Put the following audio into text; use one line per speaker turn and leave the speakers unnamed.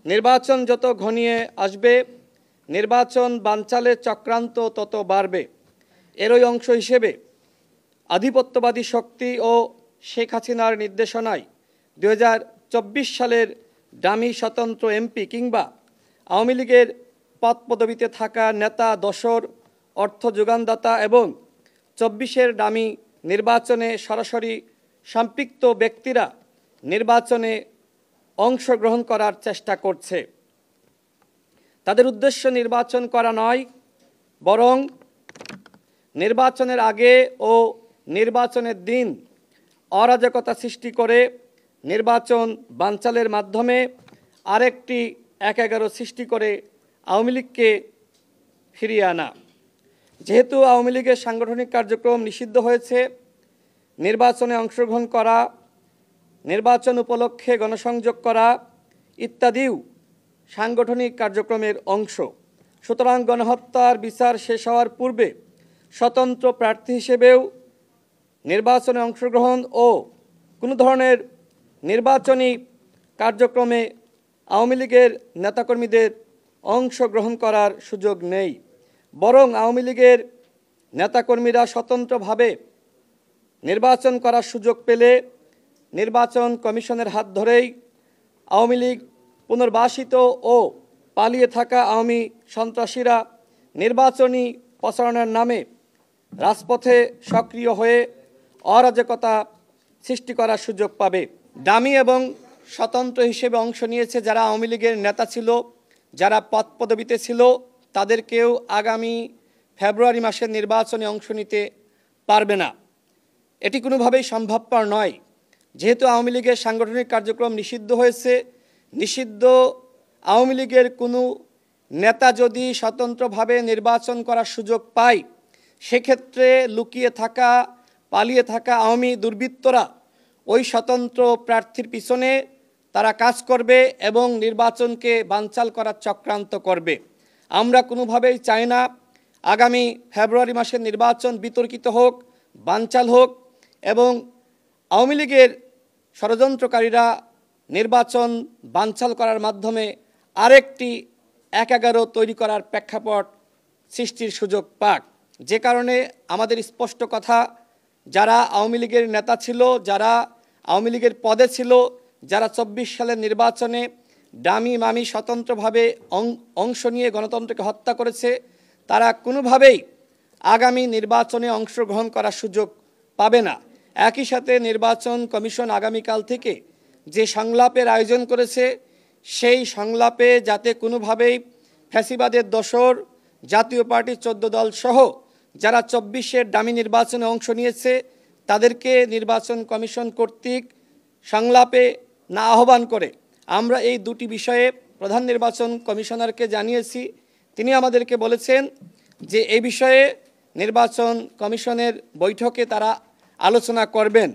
নির্বাচন যত ঘনিয়ে আসবে, নির্বাচন বানচালের চক্রান্ত তত বাড়বে। এরই অংশ হিসেবে আধিপত্যবাদী শক্তি ও শেখ হাসিনার নির্দেশনায় 2024 সালের ডামি স্বতন্ত্র এমপি কিংবা আওয়ামী লীগের পদপদবিতে থাকা নেতা, দশর, অর্থ যোগানদাতা এবং 24-এর ডামি নির্বাচনে সরাসরি সম্পৃক্ত ব্যক্তিরা নির্বাচনে অংশগ্রহণ করার চেষ্টা করছে। তাদের উদ্দেশ্য নির্বাচন করা নয়, বরং নির্বাচনের আগে ও নির্বাচনের দিন অরাজকতা সৃষ্টি করে নির্বাচন বানচালের মাধ্যমে আরেকটি ১/১১ সৃষ্টি করে আওয়ামী লীগকে ফিরিয়ে আনা। যেহেতু আওয়ামী লীগের সাংগঠনিক কার্যক্রম নিষিদ্ধ হয়েছে, নির্বাচনে অংশগ্রহণ করা, নির্বাচন উপলক্ষে গণসংযোগ করা ইত্যাদিও সাংগঠনিক কার্যক্রমের অংশ। সুতরাং গণহত্যার বিচার শেষ হওয়ার পূর্বে স্বতন্ত্র প্রার্থী হিসেবেও নির্বাচনে অংশগ্রহণ ও কোনো ধরনের নির্বাচনী কার্যক্রমে আওয়ামী লীগের নেতাকর্মীদের অংশগ্রহণ করার সুযোগ নেই। বরং আওয়ামী লীগের নেতাকর্মীরা স্বতন্ত্রভাবে নির্বাচন করার সুযোগ পেলে নির্বাচন কমিশনের হাত ধরেই আওয়ামী লীগ পুনর্বাসিত ও পালিয়ে থাকা আওয়ামী সন্ত্রাসীরা নির্বাচনী প্রচারণার নামে রাজপথে সক্রিয় হয়ে অরাজকতা সৃষ্টি করার সুযোগ পাবে। ডামি এবং স্বতন্ত্র হিসেবে অংশ নিয়েছে যারা আওয়ামী লীগের নেতা ছিল, যারা পদপদবিতে ছিল, তাদেরকেও আগামী ফেব্রুয়ারি মাসের নির্বাচনে অংশ নিতে পারবে না। এটি কোনোভাবেই সম্ভবপর নয়। যেহেতু আওয়ামী লীগের সাংগঠনিক কার্যক্রম নিষিদ্ধ হয়েছে, নিষিদ্ধ আওয়ামী লীগের কোনো নেতা যদি স্বতন্ত্রভাবে নির্বাচন করার সুযোগ পায়, সেক্ষেত্রে লুকিয়ে থাকা, পালিয়ে থাকা আওয়ামী দুর্বৃত্তরা ওই স্বতন্ত্র প্রার্থীর পিছনে তারা কাজ করবে এবং নির্বাচনকে বানচাল করার চক্রান্ত করবে। আমরা কোনোভাবেই চাই না আগামী ফেব্রুয়ারি মাসের নির্বাচন বিতর্কিত হোক, বানচাল হোক এবং আওয়ামী লীগের ষড়যন্ত্রকারীরা নির্বাচন বানচাল করার মাধ্যমে আরেকটি ১/১১ তৈরি করার প্রেক্ষাপট সৃষ্টির সুযোগ পাক। যে কারণে আমাদের স্পষ্ট কথা, যারা আওয়ামী লীগের নেতা ছিল, যারা আওয়ামী লীগের পদে ছিল, যারা ২৪ সালের নির্বাচনে ডামি মামি স্বতন্ত্রভাবে অংশ নিয়ে গণতন্ত্রকে হত্যা করেছে, তারা কোনোভাবেই আগামী নির্বাচনে অংশগ্রহণ করার সুযোগ পাবে না। একই সাথে নির্বাচন কমিশন আগামীকাল থেকে যে সংলাপের আয়োজন করেছে, সেই সংলাপে যাতে কোনোভাবেই ফ্যাসিবাদের দোসর, জাতীয় পার্টির ১৪ দল সহ যারা ২৪-এর ডামি নির্বাচনে অংশ নিয়েছে তাদেরকে নির্বাচন কমিশন কর্তৃক সংলাপে না আহ্বান করে আমরা এই দুটি বিষয়ে প্রধান নির্বাচন কমিশনারকে জানিয়েছি। তিনি আমাদেরকে বলেছেন যে এই বিষয়ে নির্বাচন কমিশনের বৈঠকে তারা আলোচনা করবেন।